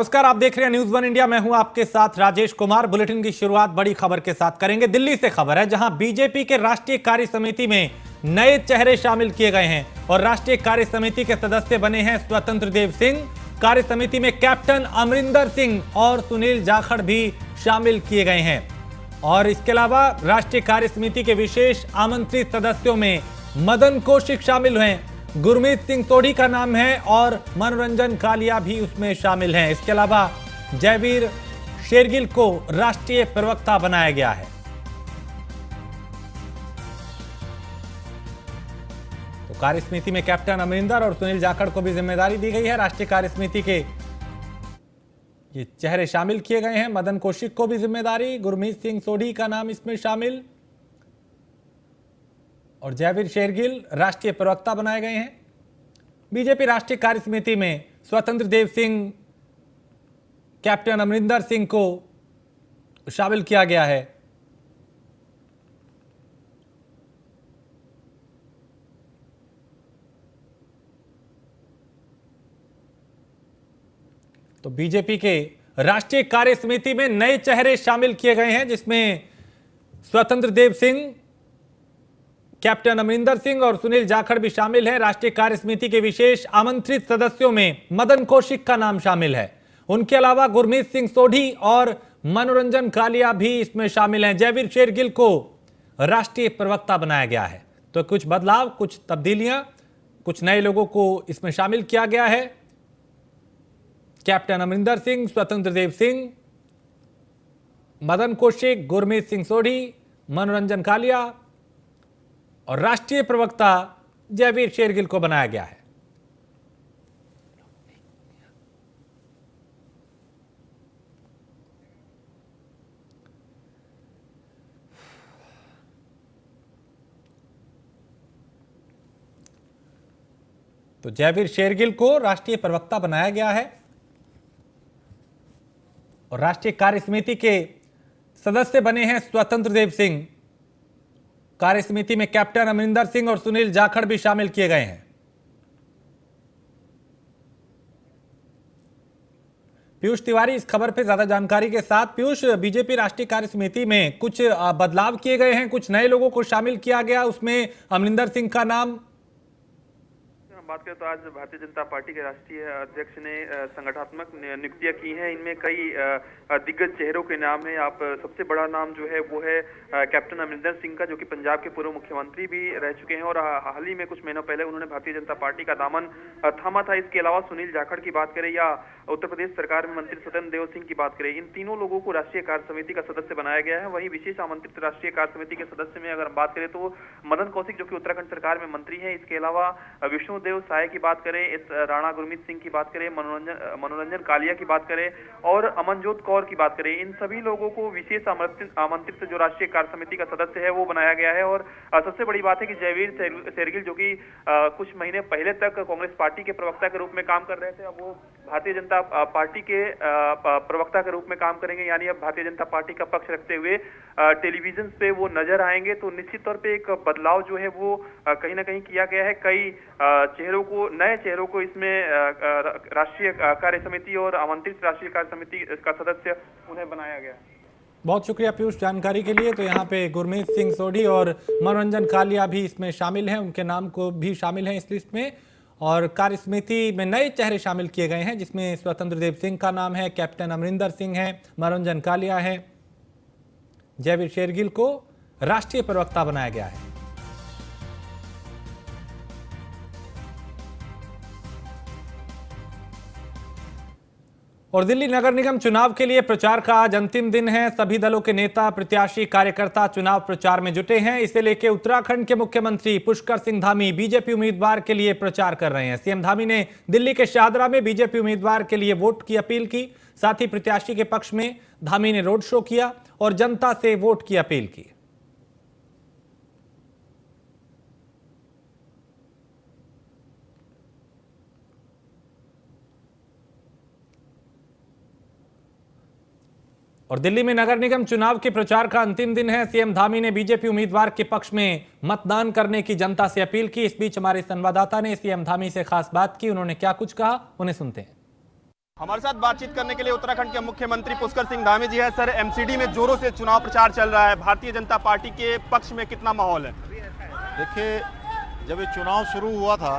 नमस्कार, आप देख रहे हैं न्यूज वन इंडिया। मैं हूं आपके साथ राजेश कुमार। बुलेटिन की शुरुआत बड़ी खबर के साथ करेंगे। दिल्ली से खबर है, जहां बीजेपी के राष्ट्रीय कार्य समिति में नए चेहरे शामिल किए गए हैं और राष्ट्रीय कार्य समिति के सदस्य बने हैं स्वतंत्र देव सिंह। कार्य समिति में कैप्टन अमरिंदर सिंह और सुनील जाखड़ भी शामिल किए गए हैं। और इसके अलावा राष्ट्रीय कार्य समिति के विशेष आमंत्रित सदस्यों में मदन कौशिक शामिल हैं, गुरमीत सिंह सोढ़ी का नाम है और मनोरंजन कालिया भी उसमें शामिल हैं। इसके अलावा जयवीर शेरगिल को राष्ट्रीय प्रवक्ता बनाया गया है। तो कार्य समिति में कैप्टन अमरिंदर और सुनील जाखड़ को भी जिम्मेदारी दी गई है। राष्ट्रीय कार्य समिति के ये चेहरे शामिल किए गए हैं। मदन कौशिक को भी जिम्मेदारी, गुरमीत सिंह सोढ़ी का नाम इसमें शामिल और जयवीर शेरगिल राष्ट्रीय प्रवक्ता बनाए गए हैं। बीजेपी राष्ट्रीय कार्य समिति में स्वतंत्र देव सिंह, कैप्टन अमरिंदर सिंह को शामिल किया गया है। तो बीजेपी के राष्ट्रीय कार्य समिति में नए चेहरे शामिल किए गए हैं, जिसमें स्वतंत्र देव सिंह, कैप्टन अमरिंदर सिंह और सुनील जाखड़ भी शामिल हैं। राष्ट्रीय कार्य समिति के विशेष आमंत्रित सदस्यों में मदन कौशिक का नाम शामिल है। उनके अलावा गुरमीत सिंह सोढ़ी और मनोरंजन कालिया भी इसमें शामिल हैं। जयवीर शेरगिल को राष्ट्रीय प्रवक्ता बनाया गया है। तो कुछ बदलाव, कुछ तब्दीलियां, कुछ नए लोगों को इसमें शामिल किया गया है। कैप्टन अमरिंदर सिंह, स्वतंत्र देव सिंह, मदन कौशिक, गुरमीत सिंह सोढ़ी, मनोरंजन कालिया और राष्ट्रीय प्रवक्ता जयवीर शेरगिल को बनाया गया है। तो जयवीर शेरगिल को राष्ट्रीय प्रवक्ता बनाया गया है और राष्ट्रीय कार्य समिति के सदस्य बने हैं स्वतंत्र देव सिंह। कार्य समिति में कैप्टन अमरिंदर सिंह और सुनील जाखड़ भी शामिल किए गए हैं। पीयूष तिवारी इस खबर पे ज्यादा जानकारी के साथ। पीयूष, बीजेपी राष्ट्रीय कार्य समिति में कुछ बदलाव किए गए हैं, कुछ नए लोगों को शामिल किया गया, उसमें अमरिंदर सिंह का नाम। बात करें तो आज भारतीय जनता पार्टी के राष्ट्रीय अध्यक्ष ने संगठनात्मक नियुक्तियां की हैं। इनमें कई दिग्गज चेहरों के नाम हैं। आप सबसे बड़ा नाम जो है वो है कैप्टन अमरिंदर सिंह का, जो कि पंजाब के पूर्व मुख्यमंत्री भी रह चुके हैं और हाल ही में कुछ महीनों पहले उन्होंने भारतीय जनता पार्टी का दामन थामा था। इसके अलावा सुनील जाखड़ की बात करें या उत्तर प्रदेश सरकार में मंत्री स्वतंत्र देव सिंह की बात करें, इन तीनों लोगों को राष्ट्रीय कार्य समिति का सदस्य बनाया गया है। वहीं विशेष आमंत्रित राष्ट्रीय कार्य समिति के सदस्य में अगर हम बात करें तो मदन कौशिक, जो कि उत्तराखंड सरकार में मंत्री है। इसके अलावा विष्णुदेव साय की बात करें, इस राणा गुरमीत सिंह की बात करें, मनोरंजन कालिया की बात करें और अमनजोत कौर की बात करें, इन सभी लोगों को विशेष आमंत्रित जो राष्ट्रीय कार्य समिति का सदस्य है वो बनाया गया है। और सबसे बड़ी बात है कि जयवीर शेरगिल, जो कि कुछ महीने पहले तक कांग्रेस पार्टी के प्रवक्ता के रूप में काम कर रहे थे, अब वो भारतीय जनता पार्टी के प्रवक्ता के रूप में काम करेंगे। यानी अब भारतीय जनता पार्टी का पक्ष रखते हुए टेलीविजन पे वो नजर आएंगे। तो निश्चित तौर पे एक बदलाव जो है वो कहीं ना कहीं किया गया है। कई नए चेहरों को इसमें राष्ट्रीय कार्य समिति और आमंत्रित राष्ट्रीय कार्य समिति का सदस्य उन्हें बनाया गया है। बहुत शुक्रिया पीयूष जानकारी के लिए। तो यहाँ पे गुरमीत सिंह सोढ़ी और मनोरंजन कालिया भी इसमें शामिल हैं, उनके नाम को भी शामिल हैं इस लिस्ट में। और कार्य समिति में नए चेहरे शामिल किए गए हैं, जिसमें स्वतंत्र देव सिंह का नाम है, कैप्टन अमरिंदर सिंह है, मनोरंजन कालिया है, जयवीर शेरगिल को राष्ट्रीय प्रवक्ता बनाया गया है। और दिल्ली नगर निगम चुनाव के लिए प्रचार का आज अंतिम दिन है। सभी दलों के नेता, प्रत्याशी, कार्यकर्ता चुनाव प्रचार में जुटे हैं। इसे लेकर उत्तराखंड के मुख्यमंत्री पुष्कर सिंह धामी बीजेपी उम्मीदवार के लिए प्रचार कर रहे हैं। सीएम धामी ने दिल्ली के शाहदरा में बीजेपी उम्मीदवार के लिए वोट की अपील की। साथ ही प्रत्याशी के पक्ष में धामी ने रोड शो किया और जनता से वोट की अपील की। और दिल्ली में नगर निगम चुनाव के प्रचार का अंतिम दिन है। सीएम धामी ने बीजेपी उम्मीदवार के पक्ष में मतदान करने की जनता से अपील की। इस बीच हमारे संवाददाता ने सीएम धामी से खास बात की। उन्होंने क्या कुछ कहा, उन्हें सुनते हैं। हमारे साथ बातचीत करने के लिए उत्तराखंड के मुख्यमंत्री पुष्कर सिंह धामी जी है। सर, एमसीडी में जोरों से चुनाव प्रचार चल रहा है, भारतीय जनता पार्टी के पक्ष में कितना माहौल है? देखिए, जब ये चुनाव शुरू हुआ था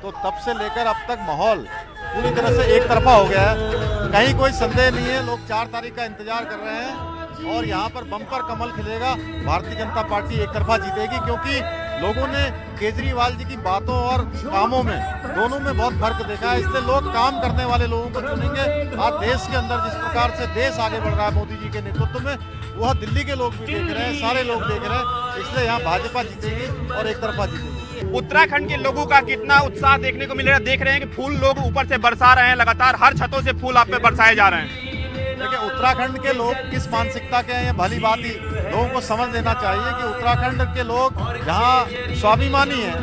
तो तब से लेकर अब तक माहौल पूरी तरह से एक तरफा हो गया है। कहीं कोई संदेह नहीं है, लोग 4 तारीख का इंतजार कर रहे हैं और यहाँ पर बम्पर कमल खिलेगा। भारतीय जनता पार्टी एक तरफा जीतेगी, क्योंकि लोगों ने केजरीवाल जी की बातों और कामों में दोनों में बहुत फर्क देखा है। इसलिए लोग काम करने वाले लोगों को चुनेंगे। आज देश के अंदर जिस प्रकार से देश आगे बढ़ रहा है मोदी जी के नेतृत्व में, वह दिल्ली के लोग भी देख रहे हैं, सारे लोग देख रहे हैं। इसलिए यहाँ भाजपा जीतेगी और एक तरफा जीतेगी। उत्तराखंड के लोगों का कितना उत्साह देखने को मिल रहा है? देख रहे हैं कि फूल लोग ऊपर से बरसा रहे हैं, लगातार हर छतों से फूल आप पे बरसाए जा रहे हैं। देखिए, उत्तराखंड के लोग किस मानसिकता के हैं, ये भली बात ही लोगों को समझ लेना चाहिए कि उत्तराखंड के लोग यहाँ स्वाभिमानी हैं,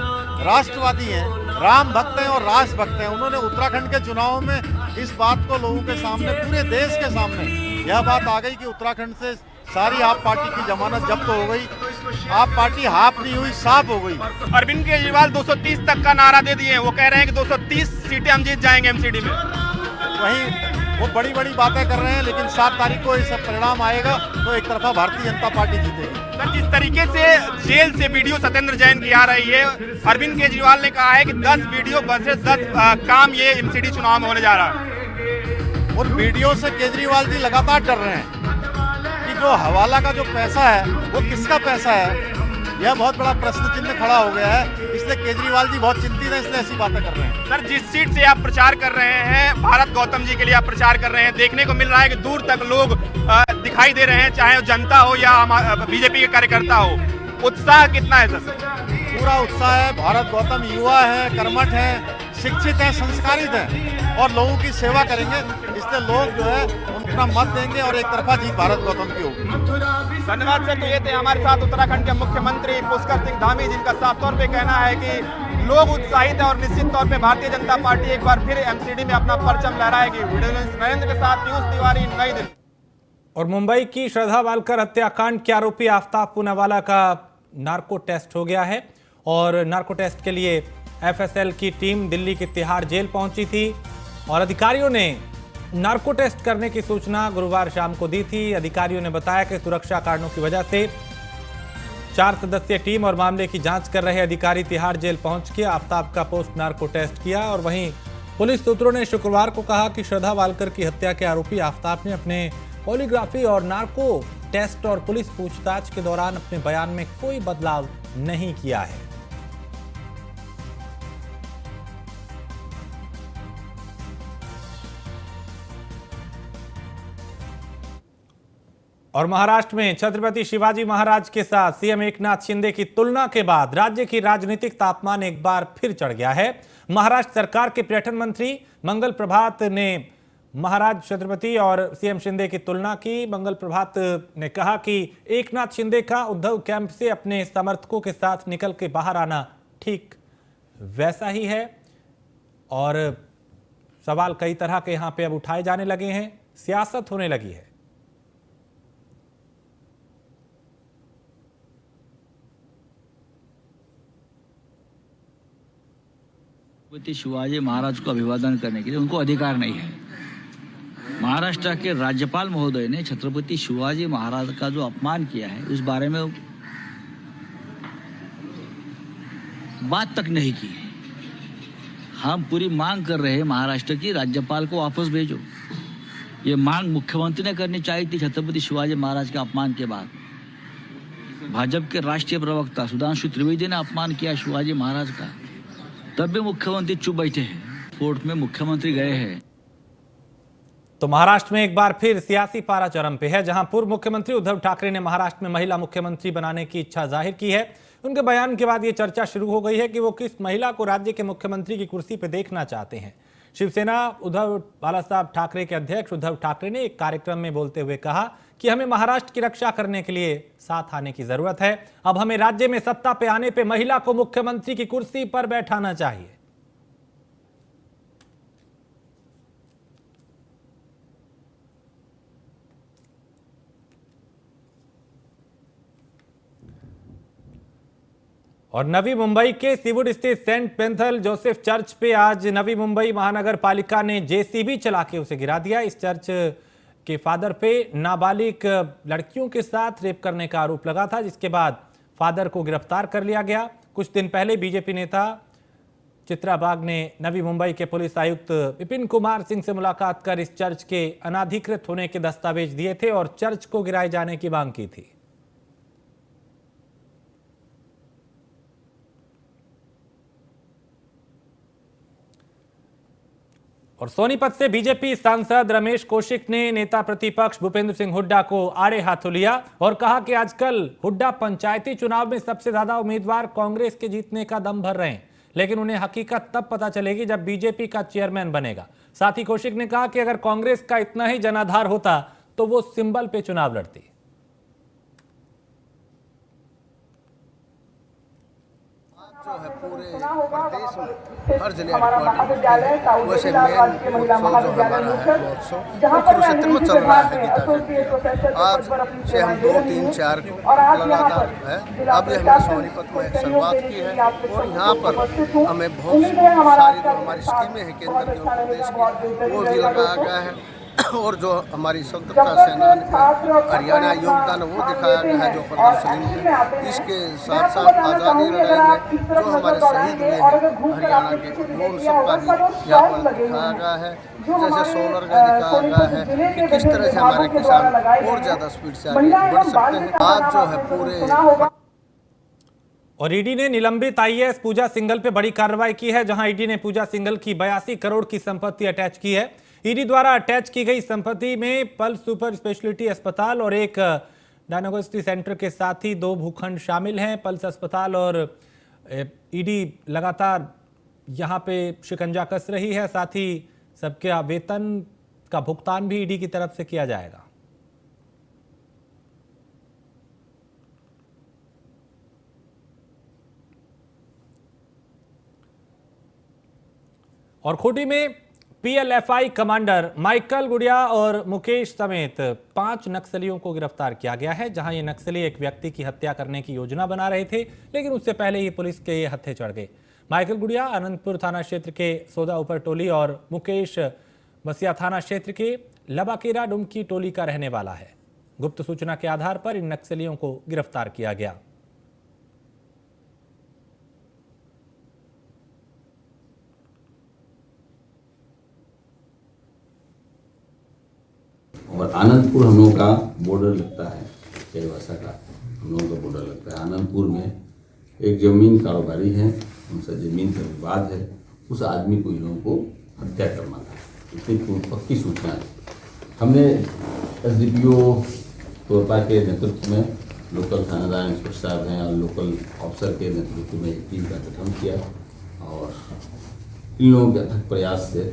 राष्ट्रवादी हैं, राम भक्त हैं और राज भक्त हैं। उन्होंने उत्तराखंड के चुनाव में इस बात को लोगों के सामने, पूरे देश के सामने यह बात आ गई कि उत्तराखंड से सारी आप पार्टी की जमानत जब्त हो गई। आप पार्टी हाफ नहीं हुई, साफ हो गई। अरविंद केजरीवाल 230 तक का नारा दे दिए हैं। वो कह रहे हैं कि 230 सीटें हम जीत जाएंगे एमसीडी में। वहीं वो बड़ी बड़ी बातें कर रहे हैं, लेकिन 7 तारीख को इसका परिणाम आएगा तो एक तरफा भारतीय जनता पार्टी जीतेगी। सर, जिस तरीके से जेल से वीडियो सत्येंद्र जैन की आ रही है, अरविंद केजरीवाल ने कहा है कि 10 वीडियो वर्सेस 10 काम ये एमसीडी चुनाव में होने जा रहा है। उन वीडियो से केजरीवाल जी लगातार डर रहे हैं कि जो हवाला का जो पैसा है वो किसका पैसा है। यह बहुत बड़ा प्रश्न चिन्ह खड़ा हो गया है। इसलिए केजरीवाल जी बहुत चिंतित है, इसलिए ऐसी बातें कर रहे हैं। सर, जिस सीट से आप प्रचार कर रहे हैं, भारत गौतम जी के लिए आप प्रचार कर रहे हैं, देखने को मिल रहा है कि दूर तक लोग दिखाई दे रहे हैं, चाहे जनता हो या बीजेपी के कार्यकर्ता हो। उत्साह कितना है सर? पूरा उत्साह है। भारत गौतम युवा है, कर्मठ है, शिक्षित है, संस्कारित है और लोगों की सेवा करेंगे। इसलिए लोग जो है उनका मत देंगे और एक तरफा जीत भारत गौतम की होगी। धन्यवाद सर। तो ये थे हमारे साथ उत्तराखंड के मुख्यमंत्री पुष्कर सिंह धामी, जिनका साफ तौर पे कहना है कि लोग उत्साहित है और निश्चित तौर पे भारतीय जनता पार्टी एक बार फिर एमसीडी में अपना परचम लहराएगी। वीडियो जर्नलिस्ट नरेंद्र के साथ पीयूष तिवारी, नई दिल्ली। और मुंबई की श्रद्धा वालकर हत्याकांड के आरोपी आफ्ताब पूनावाला का नार्को टेस्ट हो गया है और नार्को टेस्ट के लिए एफएसएल की टीम दिल्ली की तिहाड़ जेल पहुंची थी और अधिकारियों ने नार्को टेस्ट करने की सूचना गुरुवार शाम को दी थी। अधिकारियों ने बताया कि सुरक्षा कारणों की वजह से 4 सदस्यीय टीम और मामले की जांच कर रहे अधिकारी तिहाड़ जेल पहुंच के आफ्ताब का पोस्ट नार्को टेस्ट किया। और वहीं पुलिस सूत्रों ने शुक्रवार को कहा कि श्रद्धा वालकर की हत्या के आरोपी आफ्ताब ने अपने पॉलीग्राफी और नार्को टेस्ट और पुलिस पूछताछ के दौरान अपने बयान में कोई बदलाव नहीं किया है। और महाराष्ट्र में छत्रपति शिवाजी महाराज के साथ सीएम एकनाथ शिंदे की तुलना के बाद राज्य की राजनीतिक तापमान एक बार फिर चढ़ गया है। महाराष्ट्र सरकार के पर्यटन मंत्री मंगल प्रभात ने महाराज छत्रपति और सीएम शिंदे की तुलना की। मंगल प्रभात ने कहा कि एकनाथ शिंदे का उद्धव कैंप से अपने समर्थकों के साथ निकल के बाहर आना ठीक वैसा ही है और सवाल कई तरह के यहां पे अब उठाए जाने लगे हैं, सियासत होने लगी है। छत्रपति शिवाजी महाराज को अभिवादन करने के लिए उनको अधिकार नहीं है। महाराष्ट्र के राज्यपाल महोदय ने छत्रपति शिवाजी महाराज का जो अपमान किया है उस बारे में बात तक नहीं की। हम पूरी मांग कर रहे हैं महाराष्ट्र की, राज्यपाल को वापस भेजो। ये मांग मुख्यमंत्री ने करनी चाहिए थी छत्रपति शिवाजी महाराज के अपमान के बाद। भाजपा के राष्ट्रीय प्रवक्ता सुधांशु त्रिवेदी ने अपमान किया शिवाजी महाराज का, तब भी मुख्यमंत्री चुप बैठे हैं। कोर्ट में मुख्यमंत्री गए हैं। तो महाराष्ट्र में एक बार फिर सियासी पारा चरम पे है, जहां पूर्व मुख्यमंत्री उद्धव ठाकरे ने महाराष्ट्र में महिला मुख्यमंत्री बनाने की इच्छा जाहिर की है। उनके बयान के बाद यह चर्चा शुरू हो गई है कि वो किस महिला को राज्य के मुख्यमंत्री की कुर्सी पर देखना चाहते हैं। शिवसेना उद्धव बाला साहब ठाकरे के अध्यक्ष उद्धव ठाकरे ने एक कार्यक्रम में बोलते हुए कहा कि हमें महाराष्ट्र की रक्षा करने के लिए साथ आने की जरूरत है। अब हमें राज्य में सत्ता पे आने पे महिला को मुख्यमंत्री की कुर्सी पर बैठाना चाहिए। और नवी मुंबई के सीवुड स्थित सेंट पेंथल जोसेफ चर्च पे आज नवी मुंबई महानगर पालिका ने जेसीबी चला के उसे गिरा दिया। इस चर्च के फादर पे नाबालिग लड़कियों के साथ रेप करने का आरोप लगा था, जिसके बाद फादर को गिरफ्तार कर लिया गया। कुछ दिन पहले बीजेपी नेता चित्रा बाग ने नवी मुंबई के पुलिस आयुक्त विपिन कुमार सिंह से मुलाकात कर इस चर्च के अनाधिकृत होने के दस्तावेज दिए थे और चर्च को गिराए जाने की मांग की थी। और सोनीपत से बीजेपी सांसद रमेश कौशिक ने नेता प्रतिपक्ष भूपेंद्र सिंह हुड्डा को आड़े हाथों लिया और कहा कि आजकल हुड्डा पंचायती चुनाव में सबसे ज्यादा उम्मीदवार कांग्रेस के जीतने का दम भर रहे हैं, लेकिन उन्हें हकीकत तब पता चलेगी जब बीजेपी का चेयरमैन बनेगा। साथ ही कौशिक ने कहा कि अगर कांग्रेस का इतना ही जनाधार होता तो वो सिंबल पे चुनाव लड़ती। जो है पूरे प्रदेश में हर जिले हेडक्वार्टर वैसे मेन उत्सव जो हमारा है महोत्सव कुरुक्षेत्र में चल रहा है गीता जयंती। आज से हम 2, 3, 4 लगातार है। अब ये हमने सोनीपत में शुरुआत की है और यहाँ पर हमें बहुत सारी जो हमारी स्कीमें हैं केंद्र की और प्रदेश की वो भी लगाया गया है और जो हमारी स्वतंत्रता सेनानी में हरियाणा योगदान वो दिखाया गया है जो प्रदर्शनी में। इसके साथ साथ आज़ादी लड़ाई में जो हमारे शहीद हुए हैं हरियाणा के वो उन सबका भी यहाँ पर दिखाया गया है। जैसे सोलर का दिखाया गया है कि किस तरह से हमारे किसान और ज़्यादा स्पीड से आगे बढ़ सकते हैं। आज जो है पूरे और ईडी ने निलंबित आईएएस पूजा सिंघल पे बड़ी कार्रवाई की है, जहां ईडी ने पूजा सिंघल की 82 करोड़ की संपत्ति अटैच की है। ईडी द्वारा अटैच की गई संपत्ति में पल्स सुपर स्पेशलिटी अस्पताल और एक डायग्नोस्टिक सेंटर के साथ ही 2 भूखंड शामिल हैं। पल्स अस्पताल और ईडी लगातार यहां पे शिकंजा कस रही है, साथ ही सबके वेतन का भुगतान भी ईडी की तरफ से किया जाएगा। और खूंटी में पीएलएफआई कमांडर माइकल गुड़िया और मुकेश समेत 5 नक्सलियों को गिरफ्तार किया गया है, जहां ये नक्सली एक व्यक्ति की हत्या करने की योजना बना रहे थे, लेकिन उससे पहले ही पुलिस के ये हत्थे चढ़ गए। माइकल गुड़िया आनंदपुर थाना क्षेत्र के सोदा ऊपर टोली और मुकेश बसिया थाना क्षेत्र के लबाकेरा डुमकी टोली का रहने वाला है। गुप्त सूचना के आधार पर इन नक्सलियों को गिरफ्तार किया गया। और आनंदपुर हम लोगों का बॉर्डर लगता है, चाईबासा का हम लोगों का बॉर्डर लगता है। आनंदपुर में एक जमीन कारोबारी है, उनसे जमीन का विवाद है, उस आदमी को इन लोगों को हत्या करना था, इतनी पक्की सूचना है। हमने एसडीपीओ तोरपा के नेतृत्व में लोकल थानेदार इंस्पेक्टर साहब हैं और लोकल अफसर के नेतृत्व में एक टीम का गठन किया और इन लोगों के अथक प्रयास से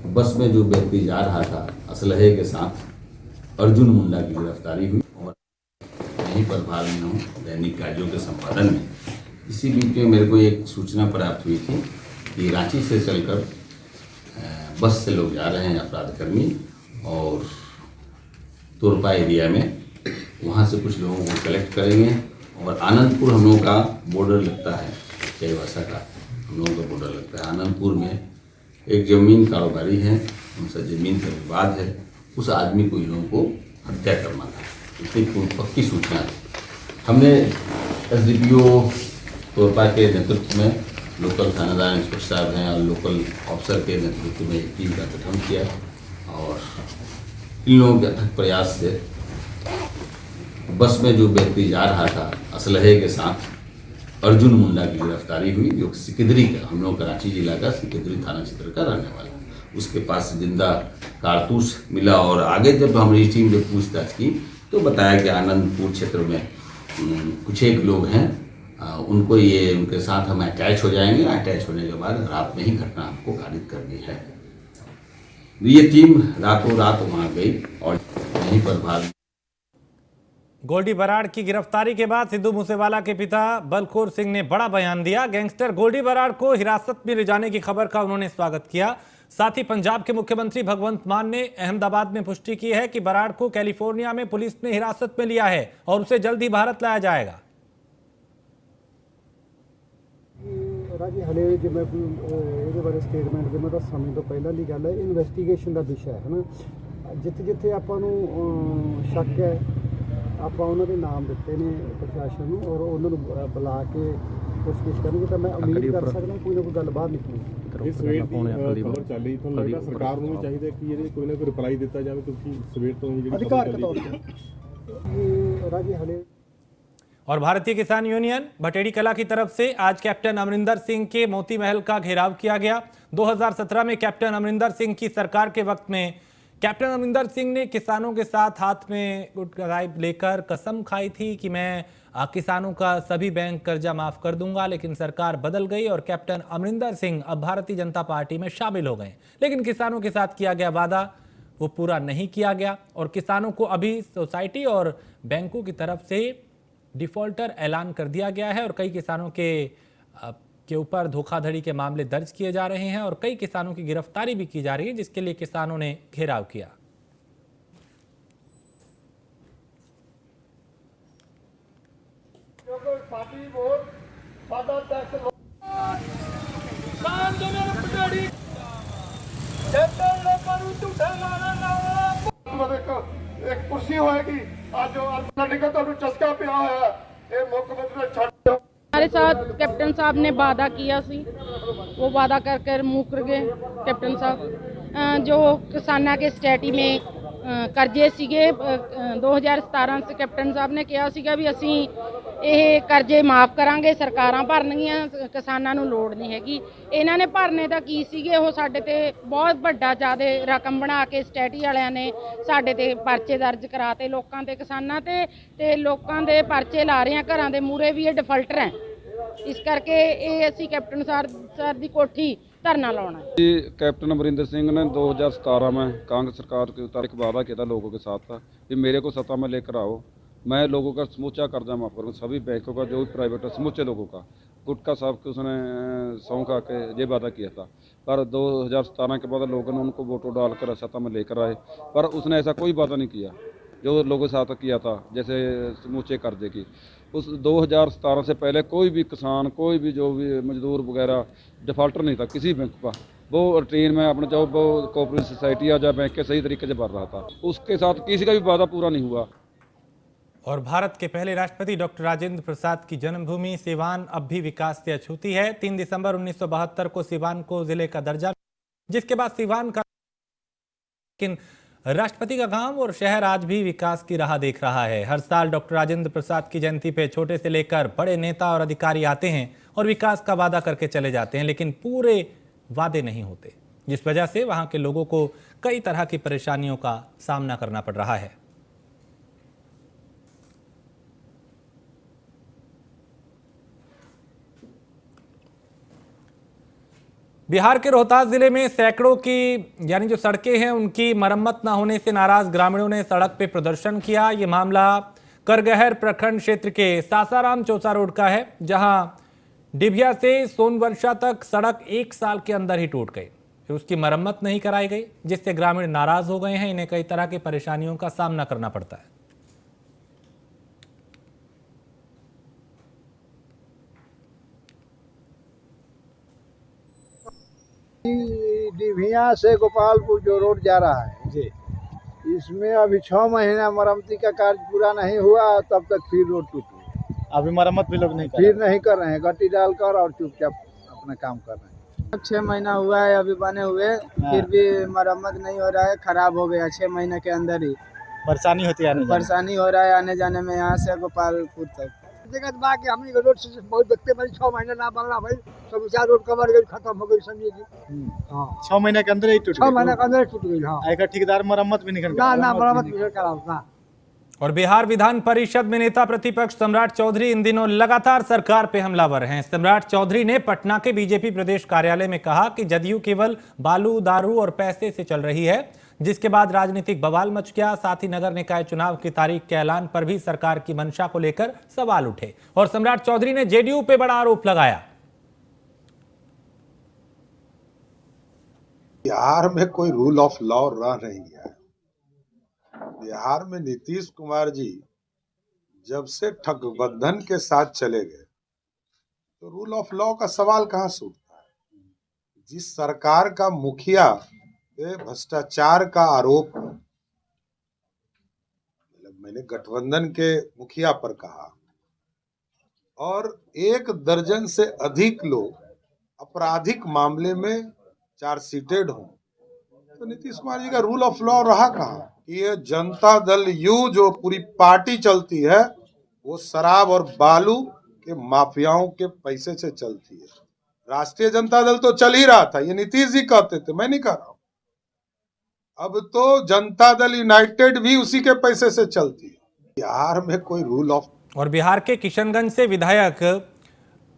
बस में जो व्यक्ति जा रहा था असलहे के साथ अर्जुन मुंडा की गिरफ्तारी हुई और यहीं पर भाग में हूँ दैनिक कार्यों के संपादन में। इसी बीच में मेरे को एक सूचना प्राप्त हुई थी कि रांची से चलकर बस से लोग जा रहे हैं अपराधकर्मी और तोरपा एरिया में, वहाँ से कुछ लोगों को कलेक्ट करेंगे और आनंदपुर हम लोगों का बॉर्डर लगता है, चाईबासा का हम लोगों का बॉर्डर लगता है। आनंदपुर में एक जमीन कारोबारी है, उनसे जमीन का विवाद है, उस आदमी को इन लोगों को हत्या करना था, इतनी पक्की सूचना है। हमने एसडीपीओ तोरपा के नेतृत्व में लोकल थानेदार इंस्पेक्टर साहब हैं और लोकल अफसर के नेतृत्व में एक टीम का गठन किया और इन लोगों के अथक प्रयास से बस में जो व्यक्ति जा रहा था असलहे के साथ अर्जुन मुंडा की गिरफ्तारी हुई, जो सिकिदरी का हम लोग कराची जिला का सिकिदरी थाना क्षेत्र का रहने वाला। उसके पास से जिंदा कारतूस मिला और आगे जब हमारी टीम ने पूछताछ की तो बताया कि आनंदपुर क्षेत्र में कुछ एक लोग हैं, उनको ये उनके साथ हम अटैच हो जाएंगे। अटैच होने के बाद रात में ही घटना हमको कारित करनी है। ये टीम रातों रात वहाँ गई और यहीं पर भाग। गोल्डी बराड़ की गिरफ्तारी के बाद सिद्धू मूसेवाला के पिता बलखोर सिंह ने बड़ा बयान दिया। गैंगस्टर गोल्डी बराड़ को हिरासत में ले जाने की खबर का उन्होंने स्वागत किया। साथ ही पंजाब के मुख्यमंत्री भगवंत मान ने अहमदाबाद में पुष्टि की है कि बराड़ को कैलिफोर्निया में पुलिस ने हिरासत में लिया है और उसे जल्द ही भारत लाया जाएगा। ਰਾਜੀ ਹਲੇ ਜਿਵੇਂ ਇਹਦੇ ਬਾਰੇ ਸਟੇਟਮੈਂਟ ਦੇ ਤਾਂ ਸਮੇਂ ਤੋਂ ਪਹਿਲਾਂ ਦੀ ਗੱਲ ਹੈ, ਇਨਵੈਸਟੀਗੇਸ਼ਨ ਦਾ ਵਿਸ਼ਾ ਹੈ ਨਾ। ਜਿੱਥੇ ਜਿੱਥੇ ਆਪਾਂ ਨੂੰ ਸ਼ੱਕ ਹੈ ਆਪਾਂ ਉਹਨਾਂ ਦੇ ਨਾਮ ਦਿੱਤੇ ਨੇ ਪ੍ਰਸ਼ਾਸਨ ਨੂੰ, ਔਰ ਉਹਨਾਂ ਨੂੰ ਬੁਲਾ ਕੇ ਪੁੱਛਗਿੱਛ ਕਰਨਗੇ ਤਾਂ ਮੈਂ ਉਮੀਦ ਕਰ ਸਕਦਾ ਕੋਈ ਨਾ ਕੋਈ ਗੱਲ ਬਾਹਰ ਨਿਕਲੇਗੀ। ਇਸ ਸਵੇਰ ਦੀ ਖਬਰ ਚੱਲ ਰਹੀ, ਤੁਹਾਨੂੰ ਲੱਗਦਾ ਸਰਕਾਰ ਨੂੰ ਵੀ ਚਾਹੀਦਾ ਕਿ ਇਹਦੇ ਕੋਈ ਨਾ ਕੋਈ ਰਿਪਲਾਈ ਦਿੱਤਾ ਜਾਵੇ, ਕਿਉਂਕਿ ਸਵੇਰ ਤੋਂ ਜਿਹੜੀ ਅਧਿਕਾਰਕ ਤੌਰ ਤੇ ਇਹ ਰਾਜੀ ਹਲੇ। और भारतीय किसान यूनियन भटेड़ी कला की तरफ से आज कैप्टन अमरिंदर सिंह के मोती महल का घेराव किया गया। 2017 में कैप्टन अमरिंदर सिंह की सरकार के वक्त में कैप्टन अमरिंदर सिंह ने किसानों के साथ हाथ में गुटखाई लेकर कसम खाई थी कि मैं किसानों का सभी बैंक कर्जा माफ कर दूंगा, लेकिन सरकार बदल गई और कैप्टन अमरिंदर सिंह अब भारतीय जनता पार्टी में शामिल हो गए। लेकिन किसानों के साथ किया गया वादा वो पूरा नहीं किया गया और किसानों को अभी सोसाइटी और बैंकों की तरफ से डिफॉल्टर ऐलान कर दिया गया है और कई किसानों के ऊपर धोखाधड़ी के मामले दर्ज किए जा रहे हैं और कई किसानों की गिरफ्तारी भी की जा रही है, जिसके लिए किसानों ने घेराव किया। एक कुर्सी होएगी आज जो का तो चस्का पिया है ये मुख्यमंत्री छੱਡ हमारे साथ कैप्टन साहब ने वादा किया सी, वो वादा कर कर मुकर गए कैप्टन साहब। जो किसाना के स्टैटी में ਕਰਜ਼ੇ ਸੀਗੇ 2017 ਚ ਕੈਪਟਨ ਸਾਹਿਬ ਨੇ ਕਿਹਾ ਸੀਗਾ ਵੀ ਅਸੀਂ ਇਹ ਕਰਜ਼ੇ ਮਾਫ ਕਰਾਂਗੇ, ਸਰਕਾਰਾਂ ਭਰਨਗੀਆਂ, ਕਿਸਾਨਾਂ ਨੂੰ ਲੋੜ ਨਹੀਂ ਹੈਗੀ। ਇਹਨਾਂ ਨੇ ਭਰਨੇ ਤਾਂ ਕੀ ਸੀਗੇ, ਉਹ ਸਾਡੇ ਤੇ ਬਹੁਤ ਵੱਡਾ ਜ਼ਿਆਦਾ ਰਕਮ ਬਣਾ ਕੇ ਸਟੈਟੀ ਵਾਲਿਆਂ ਨੇ ਸਾਡੇ ਤੇ ਪਰਚੇ ਦਰਜ ਕਰਾਤੇ ਲੋਕਾਂ ਤੇ ਕਿਸਾਨਾਂ ਤੇ ਲੋਕਾਂ ਦੇ ਪਰਚੇ ਲਾ ਰਹੇ ਆ ਘਰਾਂ ਦੇ ਮੂਹਰੇ ਵੀ ਇਹ ਡਿਫਾਲਟਰ ਹੈ। ਇਸ ਕਰਕੇ ਇਹ ਅਸੀਂ ਕੈप्टन सर ਦੀ ਕੋਠੀ धरना लाना जी। कैप्टन अमरिंदर सिंह ने 2017 में कांग्रेस सरकार के उतार एक वादा किया था लोगों के साथ था कि मेरे को सत्ता में लेकर आओ, मैं लोगों का समूचा कर्जा माफ़ करूँगा, सभी बैंकों का जो भी प्राइवेट है समूचे लोगों का। गुटका साहब के उसने सौं खा के ये वादा किया था, पर 2017 के बाद लोगों ने उनको वोटों डालकर सत्ता में लेकर आए, पर उसने ऐसा कोई वादा नहीं किया जो लोगों के साथ किया था, जैसे समूचे कर्जे की। उस 2017 से पहले कोई भी किसान, कोई भी जो भी मजदूर वगैरह डिफॉल्टर नहीं था किसी बैंक का। वो रूटीन में अपने चाहे वो कोऑपरेटिव सोसाइटी या बैंक के सही तरीके से भर रहा था, उसके साथ किसी का भी वादा पूरा नहीं हुआ। और भारत के पहले राष्ट्रपति डॉक्टर राजेंद्र प्रसाद की जन्मभूमि सिवान अब भी विकास से अछूती है। 3 दिसंबर 1972 को सिवान को जिले का दर्जा, जिसके बाद सिवान का, लेकिन राष्ट्रपति का गांव और शहर आज भी विकास की राह देख रहा है। हर साल डॉक्टर राजेंद्र प्रसाद की जयंती पे छोटे से लेकर बड़े नेता और अधिकारी आते हैं और विकास का वादा करके चले जाते हैं, लेकिन पूरे वादे नहीं होते, जिस वजह से वहां के लोगों को कई तरह की परेशानियों का सामना करना पड़ रहा है। बिहार के रोहतास जिले में सैकड़ों की यानी जो सड़कें हैं उनकी मरम्मत न होने से नाराज ग्रामीणों ने सड़क पे प्रदर्शन किया। ये मामला करगहर प्रखंड क्षेत्र के सासाराम चौसा रोड का है, जहां डिबिया से सोनवर्षा तक सड़क 1 साल के अंदर ही टूट गई, फिर उसकी मरम्मत नहीं कराई गई, जिससे ग्रामीण नाराज हो गए हैं। इन्हें कई तरह की परेशानियों का सामना करना पड़ता है। डिभिया से गोपालपुर जो रोड जा रहा है जी, इसमें अभी 6 महीना मरम्मती का कार्य पूरा नहीं हुआ, तब तक फिर रोड टूटी। अभी मरम्मत भी लोग नहीं फिर नहीं कर रहे हैं, गट्टी डालकर और चुपचाप अपना काम कर रहे हैं। 6 महीना हुआ है अभी बने हुए, फिर भी मरम्मत नहीं हो रहा है, खराब हो गया 6 महीने के अंदर ही। परेशानी होती है, परेशानी हो रहा है आने जाने में यहाँ से गोपालपुर तक। दिक्कत बा कि हमने रोड से बहुत देखते भाई 6 महीना ना बनला भाई, समस्या रोड कवर गई, खत्म हो गई, समझिए जी। हाँ 6 महीने के अंदर ही टूट 6 महीने के अंदर टूट गई। हाँ आएगा ठेकेदार मरम्मत भी नहीं करता, ना मरम्मत भी कराओ ना। और बिहार विधान परिषद में नेता प्रतिपक्ष सम्राट चौधरी इन दिनों लगातार सरकार पे हमलावर हैं। सम्राट चौधरी ने पटना के बीजेपी प्रदेश कार्यालय में कहा कि जदयू केवल बालू, दारू और पैसे से चल रही है, जिसके बाद राजनीतिक बवाल मच गया। साथ ही नगर निकाय चुनाव की तारीख के ऐलान पर भी सरकार की मंशा को लेकर सवाल उठे और सम्राट चौधरी ने जेडीयू पे बड़ा आरोप लगाया। बिहार में कोई रूल ऑफ लॉ रह नहीं है। बिहार में नीतीश कुमार जी जब से ठगबंधन के साथ चले गए, तो रूल ऑफ लॉ का सवाल कहाँ से उठता है? जिस सरकार का मुखिया पे भ्रष्टाचार का आरोप है, मैंने गठबंधन के मुखिया पर कहा, और 1 दर्जन से अधिक लोग आपराधिक मामले में चार्जशीटेड हों, तो नीतीश कुमार जी का रूल ऑफ लॉ रहा कहाँ? ये जनता दल यू जो पूरी पार्टी चलती है वो शराब और बालू के माफियाओं के पैसे से चलती है। राष्ट्रीय जनता दल तो चल ही रहा था, ये नीतीश जी कहते थे, मैं नहीं कह रहा हूं। अब तो जनता दल यूनाइटेड भी उसी के पैसे से चलती है। बिहार में कोई रूल ऑफ। और बिहार के किशनगंज से विधायक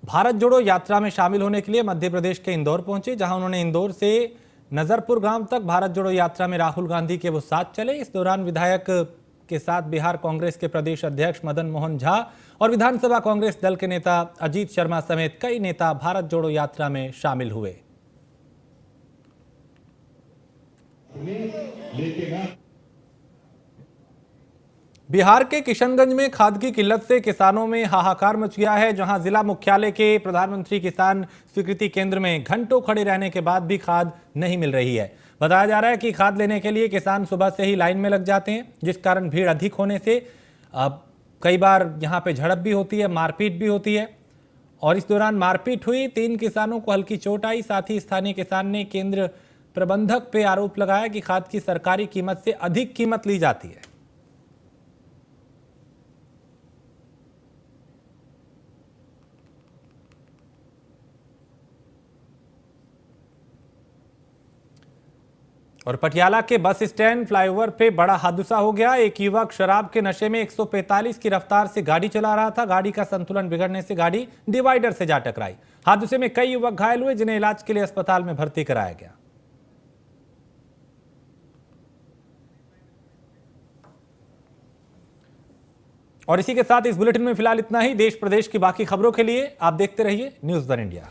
भारत जोड़ो यात्रा में शामिल होने के लिए मध्य प्रदेश के इंदौर पहुंचे, जहां उन्होंने इंदौर से नजरपुर गांव तक भारत जोड़ो यात्रा में राहुल गांधी के वो साथ चले। इस दौरान विधायक के साथ बिहार कांग्रेस के प्रदेश अध्यक्ष मदन मोहन झा और विधानसभा कांग्रेस दल के नेता अजीत शर्मा समेत कई नेता भारत जोड़ो यात्रा में शामिल हुए। बिहार के किशनगंज में खाद की किल्लत से किसानों में हाहाकार मच गया है, जहां जिला मुख्यालय के प्रधानमंत्री किसान स्वीकृति केंद्र में घंटों खड़े रहने के बाद भी खाद नहीं मिल रही है। बताया जा रहा है कि खाद लेने के लिए किसान सुबह से ही लाइन में लग जाते हैं, जिस कारण भीड़ अधिक होने से कई बार यहां पे झड़प भी होती है, मारपीट भी होती है। और इस दौरान मारपीट हुई, 3 किसानों को हल्की चोट आई। साथ ही स्थानीय किसान ने केंद्र प्रबंधक पे आरोप लगाया कि खाद की सरकारी कीमत से अधिक कीमत ली जाती है। और पटियाला के बस स्टैंड फ्लाईओवर पे बड़ा हादसा हो गया। एक युवक शराब के नशे में 145 की रफ्तार से गाड़ी चला रहा था। गाड़ी का संतुलन बिगड़ने से गाड़ी डिवाइडर से जा टकराई। हादसे में कई युवक घायल हुए, जिन्हें इलाज के लिए अस्पताल में भर्ती कराया गया। और इसी के साथ इस बुलेटिन में फिलहाल इतना ही। देश प्रदेश की बाकी खबरों के लिए आप देखते रहिए न्यूज़ वन इंडिया।